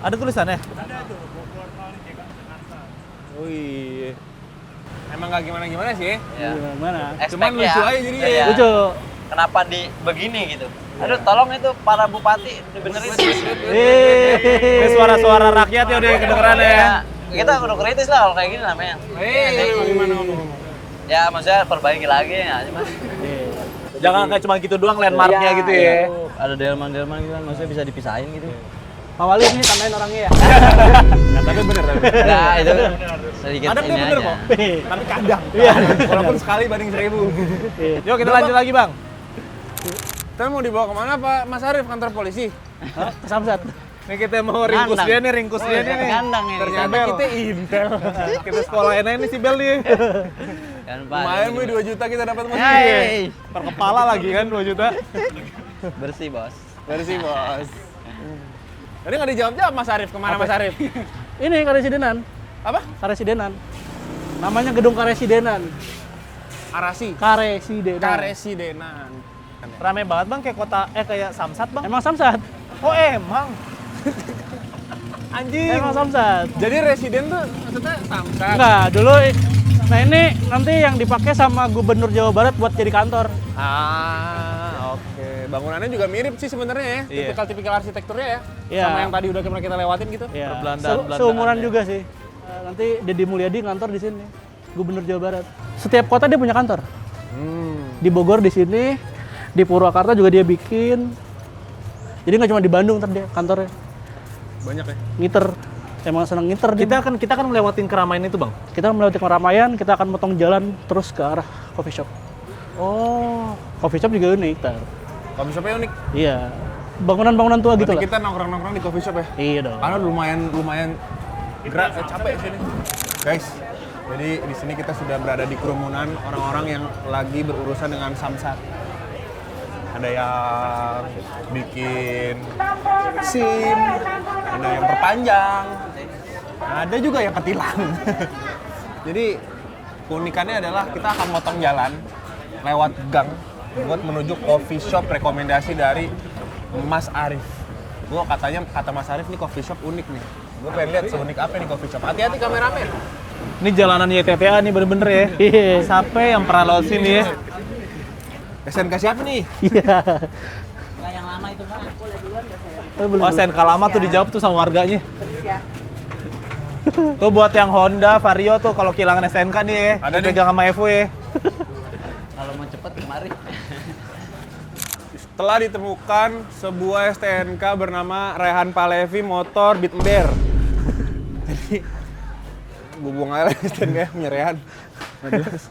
Ada tulisannya? Oh iya. Emang gak gimana-gimana sih. Ya. Gimana? Cuman Expect lucu ya. aja jadinya. Iya. Lucu. Kenapa di begini gitu? Aduh, tolong itu para bupati dibenerin. Ini suara-suara rakyat ya udah kedengeran ya. Iya. kita kudu kritis lah kalau kayak gini namanya. Gimana ngomong? Ya maksudnya perbaiki lagi ya Mas. Jangan kayak cuma gitu doang landmarknya gitu ya. Iya. Ada delman-delman gitu kan maksudnya bisa dipisahin gitu. Pak Wali ini tandain orangnya ya. Tapi bener tapi. Nah, itu sedikit Kadang ini tuh bener aja. kok. Tapi kadang. Iya. Walaupun sekali banding 1000. Yuk kita lanjut lagi bang. Kita mau dibawa kemana Pak Mas Arif, kantor polisi? Samsat. Nih kita mau ringkus Kandang. dia nih, ringkus dia nih. Kandang ini. Ternyata kita intel. Kita sekolahin aja nih si Bel nih. Kan Pak. Lumayan Bu 2 juta kita dapat Mas. Hey. Per kepala lagi kan 2 juta. Bersih, Bos. Bersih Bos. Tadi nggak dijawab-jawab Mas Arif, kemana Mas Arif? Ini Karesidenan. Apa? Karesidenan. Namanya Gedung Karesidenan. Arasi. Karesidenan. Karesidenan. Rame banget bang kayak kota, kayak Samsat bang. Emang Samsat? Oh emang. Anjing. Emang Samsat. Jadi residen tuh maksudnya Samsat. Enggak, dulu nah ini nanti yang dipakai sama Gubernur Jawa Barat buat jadi kantor. Oke. Bangunannya juga mirip sih sebenarnya ya. Iya. Tipikal arsitekturnya ya. Iya. Sama yang tadi udah pernah kita lewatin gitu. Ya. Perbelandaan-belandaan Seumuran ya. juga sih. Nanti Deddy Mulyadi kantor di sini. Gubernur Jawa Barat. Setiap kota dia punya kantor. Di Bogor di sini, di Purwakarta juga dia bikin. Jadi nggak cuma di Bandung ntar dia kantornya. Banyak ya. Ngiter. Emang senang ngiter dia. Kita kan ngelewatin keramaian itu bang. Kita melewati keramaian, kita akan motong jalan terus ke arah coffee shop. Oh. Coffee shop juga unik, Tar. Coffee shopnya unik. Iya. Bangunan-bangunan tua gitu Berarti lah. kita nongkrong-nongkrong di coffee shop ya. Iya dong. Karena lumayan gerak, capek di sini. Guys, jadi di sini kita sudah berada di kerumunan orang-orang yang lagi berurusan dengan Samsat. Ada yang bikin SIM, ada yang perpanjang, ada juga yang ketilang. Jadi keunikannya adalah kita akan motong jalan lewat gang buat menuju coffee shop rekomendasi dari Mas Arif. Kata Mas Arif nih coffee shop unik nih. Gue pengen lihat seunik apa nih coffee shop. Hati-hati kameramen. Ini jalanan YTTA nih bener-bener ya. Iya. Siapa yang pernah lewat sini ya? SNK siapa nih? Iya. Oh SNK lama tuh dijawab tuh sama warganya. Tuh buat yang Honda, Vario tuh kalau kehilangan SNK nih ya. Ada nih. Dipegang sama Evo ya. Kalau mau cepet kemari. Telah ditemukan sebuah STNK bernama Rehan Palevi Motor Beat Ember. Jadi gue buang aja lah STNK punya Rehan. Nggak jelas.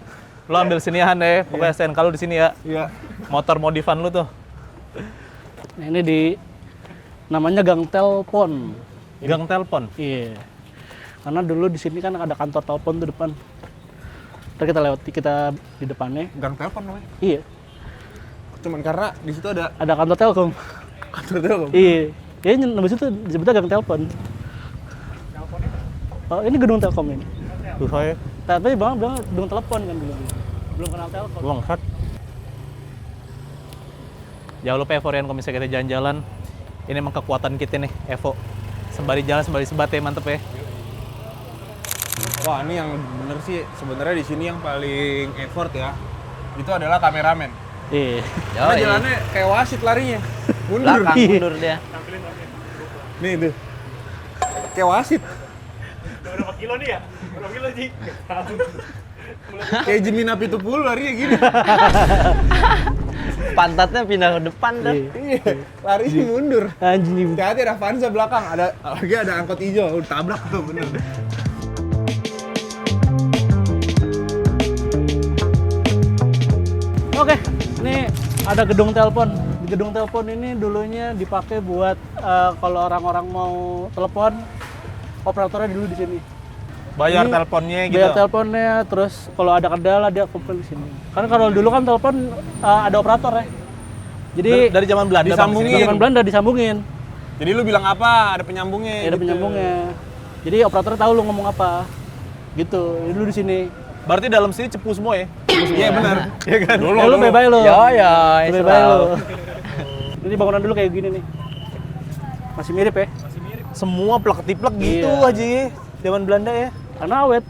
Lo ambil sinian deh, pokoknya STNK lu di sini ya. Iya. Motor modifan lu tuh. Nah, ini di namanya Gang Telpon. Gang telepon. Iya. Karena dulu di sini kan ada kantor telepon tuh depan. Ntar kita di depannya. Gang telepon namanya. Iya. Cuman karena di situ ada Ada kantor Telkom. kantor telepon. Iya. Ya nembus itu disebutnya Gang Telpon. Oh, ini gedung Telkom ini. Tuh saya. Tapi bang bilang gedung telepon kan dulu. Belum kenal Telkom. Bangsat. Jangan lupa Evorian kalau misalnya kita jalan-jalan. Ini emang kekuatan kita nih, Evo. Sembari jalan, sembari sebat ya, mantep ya. Wah, ini yang bener sih sebenarnya di sini yang paling effort ya. Itu adalah kameramen. Iya. Karena jalannya kayak wasit larinya. Mundur. Belakang mundur dia. Nih tuh. Kayak wasit. Berapa kilo nih ya? Berapa kilo sih? Kayak Jimmy Napitupulu larinya gini. Pantatnya pindah ke depan dah. Iya, larinya mundur. Anjing. Hati-hati ada Avanza belakang, lagi ada angkot hijau, udah tabrak tuh bener. Oke, ini ada gedung telepon. Di gedung telepon ini dulunya dipakai buat kalau orang-orang mau telepon, operatornya dulu di sini. Bayar Ini teleponnya gitu. Bayar teleponnya, terus kalau ada kendala dia kumpul di sini. Karena kalau dulu kan telepon ada operator ya. Jadi Dari zaman Belanda Bang, disambungin. sini. zaman Belanda disambungin. Jadi lu bilang apa? Ada penyambungnya. Ya, ada gitu. penyambungnya. Jadi operatornya tahu lu ngomong apa. Gitu. Ini dulu di sini. Berarti dalam sini cepu semua ya? Iya benar. Iya kan? Dulu, Lu bye-bye lu. Yo yo, Bye-bye lu. Ini bangunan dulu kayak gini nih. Masih mirip ya? Semua plek-tiplek gitu Iya. aja ya. Zaman Belanda ya. Karena awet.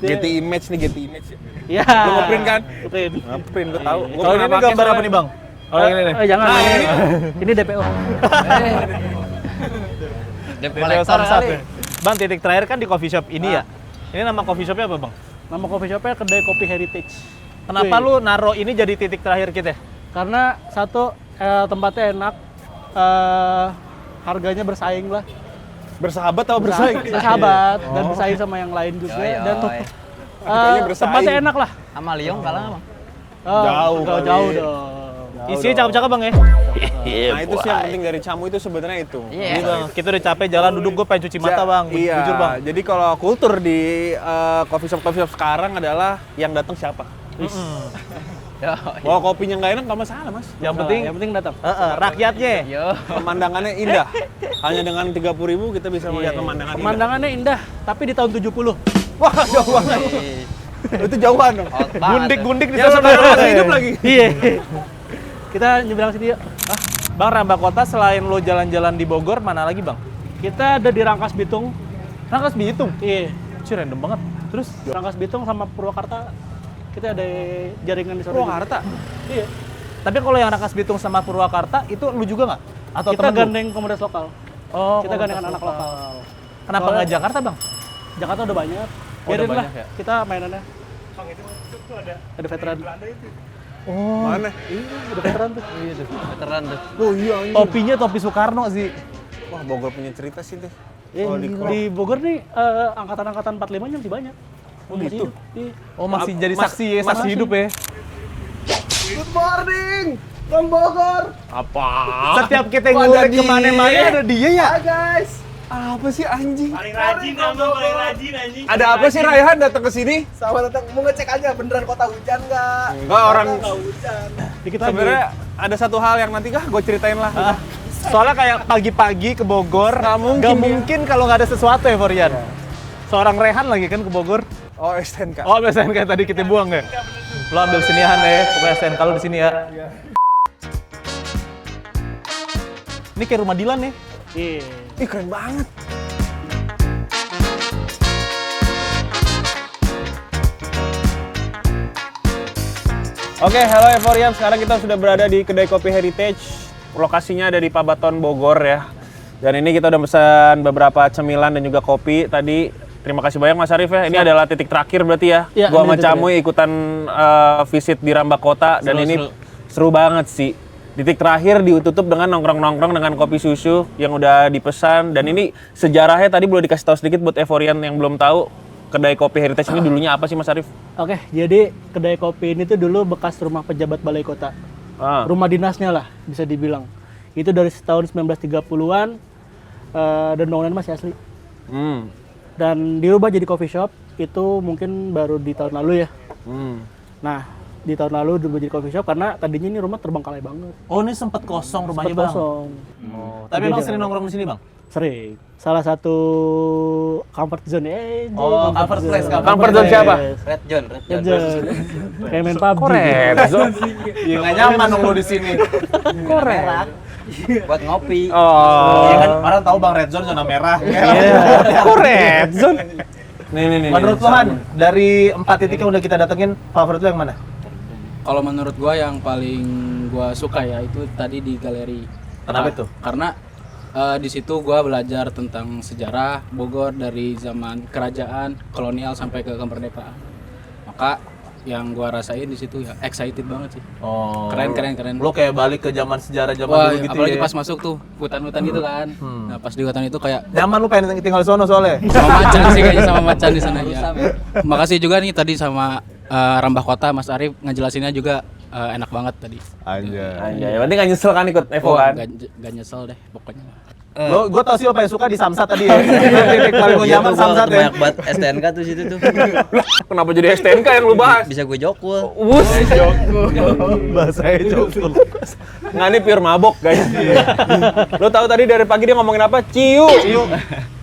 Getty Image nih, Getty Image. Iya. Lu ngeprint kan? Ngeprint. Ngeprint, lu tahu. Gua Kalau pernah ini pakai gambar apa soalnya. nih Bang? Oh ini nih. Jangan. Nah, ini DPO. Dia DPO kolektor Samsat kali. ya. Bang, titik terakhir kan di coffee shop ini ya. Ini nama coffee shopnya apa, Bang? Nama coffee shopnya Kedai Kopi Heritage. Kenapa Wih. lu naro ini jadi titik terakhir kita? Karena satu tempatnya enak, harganya bersaing lah. Bersahabat atau bersaing? Bersahabat dan bersaing sama yang lain juga. Dan Kayaknya bersaing. tempatnya enak lah. Sama Liong kalah Bang. Jauh jauh, kali. jauh dong. Isinya cakep-cakep, Bang ya. Nah itu sih yang penting dari Camu itu sebenarnya itu. Iya, Bang. Kita udah capek jalan duduk, gue pengen cuci mata, Bang. Iya. Jujur, Bang. Jadi kalau kultur di coffee shop sekarang adalah yang datang siapa? Kalau kopinya nggak enak nggak masalah, Mas. Yang penting datang. Rakyatnya. Pemandangannya indah. Hanya dengan 30.000 kita bisa melihat pemandangan indah. Pemandangannya indah, tapi di tahun 70. Wah, jauh banget. Itu jauhan dong. Gundik-gundik di Yang sana. sekarang masih hidup lagi. Iya. Kita nyebrang sini yuk. Bang, Rambah Kota selain lo jalan-jalan di Bogor, mana lagi, Bang? Kita ada di Rangkas Bitung. Rangkas Bitung. Iya. Cih, random banget. Terus Rangkas Bitung sama Purwakarta. Kita ada jaringan di sana. Purwakarta. Iya. Tapi kalau yang Rangkas Bitung sama Purwakarta itu lu juga nggak? Atau Kita temen lu? gandeng komunitas lokal. Oh, Kita gandeng komunitas anak lokal. Kenapa Soalnya- nggak Jakarta, Bang? Jakarta udah banyak. Oh, udah Biarin lah, banyak ya? kita mainannya. Ada veteran. Oh, Mana? Ada veteran tuh. Veteran tuh. Oh iya anjing. topinya topi Soekarno sih. Wah, Bogor punya cerita sih tuh. Oh, di di Bogor nih angkatan-angkatan 45-nya masih banyak. Oh, gitu? Iya. Oh, masih jadi Mas- saksi ya, saksi masih. hidup ya. Good morning from Bogor. Apa? Setiap kita ngulik kemana-mana ada dia ya. Guys. Apa sih anjing? Paling rajin anjing. Ada apa sih Raihan datang ke sini? Sama datang mau ngecek aja beneran kota hujan nggak? Enggak, orang Hujan. Dikit lagi. sebenarnya ada satu hal yang nanti gue ceritain lah. Soalnya kayak pagi-pagi ke Bogor, Nggak mungkin nggak ya. mungkin kalau nggak ada sesuatu ya, Forian. Seorang Rehan lagi kan ke Bogor. Oh, STNK. Oh, biasanya kayak tadi kita buang ya. Lo ambil sinihan ya, pokoknya STN kalau di sini ya. Ini kayak rumah Dilan nih. Iya. Ih, keren banget. Oke, halo Evorian. Sekarang kita sudah berada di Kedai Kopi Heritage. Lokasinya ada di Pabaton, Bogor ya. Dan ini kita udah pesan beberapa cemilan dan juga kopi. Tadi terima kasih banyak Mas Arif ya. Ini adalah titik terakhir berarti ya. Iya, Gua ini sama titik Camuy ikutan visit di Rambah Kota dan ini seru banget sih. Titik terakhir ditutup dengan nongkrong-nongkrong dengan kopi susu yang udah dipesan. Dan ini sejarahnya tadi boleh dikasih tahu sedikit buat Evorian yang belum tahu. Kedai Kopi Heritage ini dulunya apa sih Mas Arif? Oke, jadi kedai kopi ini tuh dulu bekas rumah pejabat balai kota. Rumah dinasnya lah bisa dibilang. Itu dari tahun 1930-an dan bangunannya masih asli. Dan dirubah jadi coffee shop itu mungkin baru di tahun lalu ya. Nah, di tahun lalu dirubah jadi coffee shop karena tadinya ini rumah terbengkalai banget. Oh, ini sempat kosong rumahnya, Sempat Bang. kosong. Tapi Bang sering nongkrong di sini, Bang? Sering. Salah satu comfort zone Oh, comfort place, Comfort zone siapa? Red John. Red zone. Kayak main PUBG. Red zone. Iya, nggak nyaman dong lo di sini. Merah. Buat ngopi. Oh. Iya kan, orang tahu Bang Red Zone zona merah. Iya. Kok Red Zone? Nih. Menurut lo Han, dari 4 titik yang udah kita datengin, favorit lo yang mana? Kalau menurut gua yang paling gua suka ya itu tadi di galeri. Kenapa itu? Karena di situ gua belajar tentang sejarah Bogor dari zaman kerajaan kolonial sampai ke kemerdekaan. Maka yang gua rasain di situ ya excited banget sih. Oh. Keren. Lo kayak balik ke zaman sejarah zaman Wah, dulu gitu apalagi ya. pas masuk tuh hutan-hutan gitu kan. Nah, pas di hutan itu kayak Nyaman lu pengen tinggal di sono soalnya. sama macan sih kayaknya sama macan di sana ya. Makasih juga nih tadi sama Rambah Kota Mas Arif ngejelasinnya juga enak banget tadi. Anjay, yang penting gak nyesel kan ikut Evo Wah, kan? gak nyesel deh pokoknya. Lo, gue tau sih lo paling suka di Samsat tadi ya. Titik paling lo nyaman Samsat ya. Banyak banget STNK tuh situ tuh. Kenapa jadi STNK yang lu bahas? Bisa gue jokul. Wus, Bahasanya jokul. nggak ini pure mabok guys. Lo tahu tadi dari pagi dia ngomongin apa? Ciu.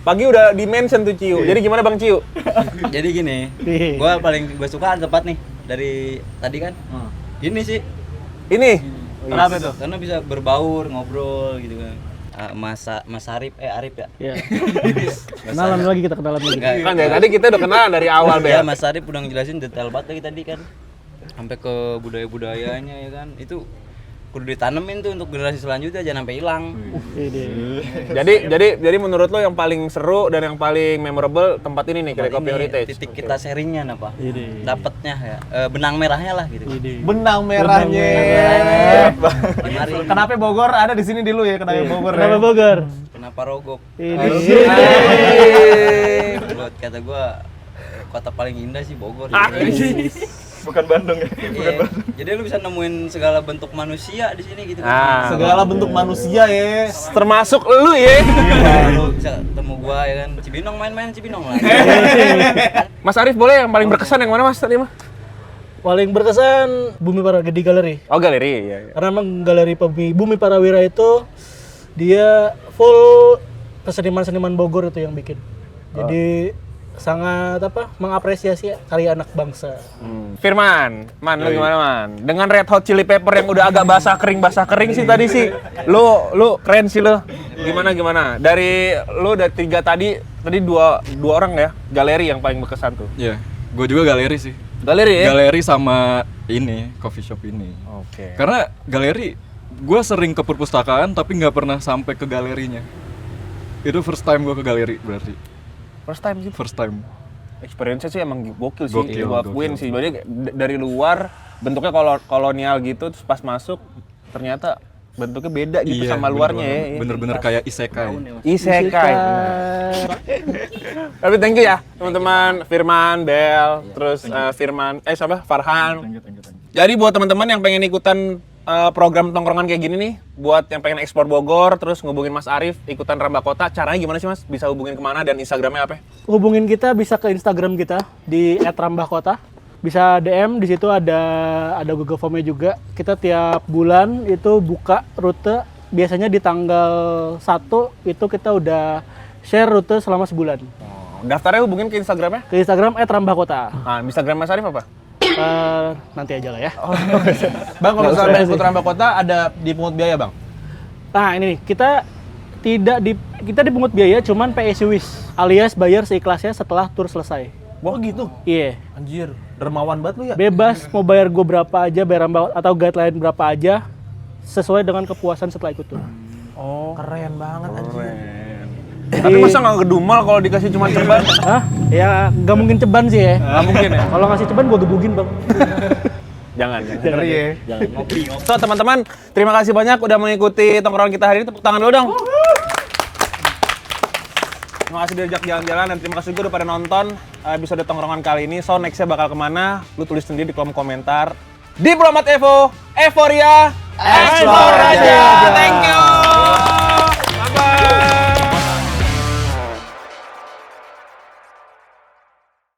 Pagi udah di mention tuh Ciu. Jadi gimana Bang Ciu? Jadi gini, gue suka ada tempat nih dari tadi kan. Ini sih. Ini. Kenapa tuh? Karena bisa berbaur, ngobrol gitu kan. Mas Arif, Arif ya? Iya. Kenalan lagi kita kenalan lagi. Enggak, Kan dari tadi kita udah kenal dari awal ya, Bel. Mas Arif udah ngejelasin detail banget lagi tadi kan. Sampai ke budaya-budayanya ya kan. Itu kudu ditanemin tuh untuk generasi selanjutnya jangan sampai hilang. Jadi menurut lo yang paling seru dan yang paling memorable tempat ini nih, Kedai Kopi Heritage. Titik kita sharingnya apa? Dapatnya ya benang merahnya lah gitu. Benang merahnya. Mari. Kenapa Bogor ada di sini dulu ya? Kenapa Bogor? Kenapa Bogor? Kenapa Rogok? Buat kata gua kota paling indah sih Bogor. Bukan Bandung ya. Iya. Jadi lu bisa nemuin segala bentuk manusia di sini gitu kan. Segala bentuk manusia ya. Termasuk lu ya. Lu bisa ketemu gua ya kan. Cibinong main-main Cibinong lah. Mas Arif boleh yang paling berkesan yang mana Mas tadi mah? Paling berkesan Bumi Parawira Galeri. Oh galeri ya. Karena emang galeri Bumi Parawira itu dia full seniman-seniman Bogor itu yang bikin. Jadi sangat mengapresiasi karya anak bangsa. Firman, lu gimana Man? Dengan Red Hot Chili Pepper yang udah agak basah kering sih tadi sih. Lu keren sih lu. Gimana? Dari lu dari 3 tadi dua orang ya, galeri yang paling berkesan tuh. Iya, gue juga galeri sih. Galeri ya? Galeri sama ini, coffee shop ini. Oke. Karena galeri, gue sering ke perpustakaan tapi nggak pernah sampai ke galerinya. Itu first time gue ke galeri berarti. First time sih. First time. Experience-nya sih emang gokil sih. Gokil, Gua akuin sih. Jadi dari luar bentuknya kolonial gitu, terus pas masuk ternyata bentuknya beda gitu sama luarnya ya. Bener-bener kayak isekai. Isekai. Tapi thank you ya teman-teman Firman, Bel, terus Farhan. Thank you. Jadi buat teman-teman yang pengen ikutan program tongkrongan kayak gini nih, buat yang pengen ekspor Bogor, terus ngubungin Mas Arif, ikutan Rambah Kota, caranya gimana sih Mas? Bisa hubungin kemana dan Instagramnya apa? Hubungin kita bisa ke Instagram kita di @rambahkota. Bisa DM, di situ ada Google Form-nya juga. Kita tiap bulan itu buka rute, biasanya di tanggal 1 itu kita udah share rute selama sebulan. Daftarnya hubungin ke Instagramnya? Ke Instagram @rambahkota. Nah, Instagram Mas Arif apa? Nanti aja lah ya. Bang, kalau misalnya ikut Rambah Kota ada dipungut biaya, Bang? Nah, ini nih, kita dipungut biaya cuman PSU Wis, alias bayar seikhlasnya setelah tur selesai. Wah gitu? Iya. Anjir, dermawan banget lu ya? Bebas mau bayar gue berapa aja, bayar atau guideline berapa aja, sesuai dengan kepuasan setelah ikut tur. Oh, keren banget anjir. Tapi masa nggak gedumel kalau dikasih cuma ceban? Hah? Ya nggak mungkin ceban sih ya. Nggak mungkin ya? Kalau ngasih ceban gue gebugin Bang. Jangan. So teman-teman, terima kasih banyak udah mengikuti tongkrongan kita hari ini. Tepuk tangan dulu dong. Terima kasih diajak jalan-jalan dan terima kasih juga udah pada nonton episode tongkrongan kali ini. So nextnya bakal kemana? Lu tulis sendiri di kolom komentar. Diplomat Evo, Euforia, Explore aja. Thank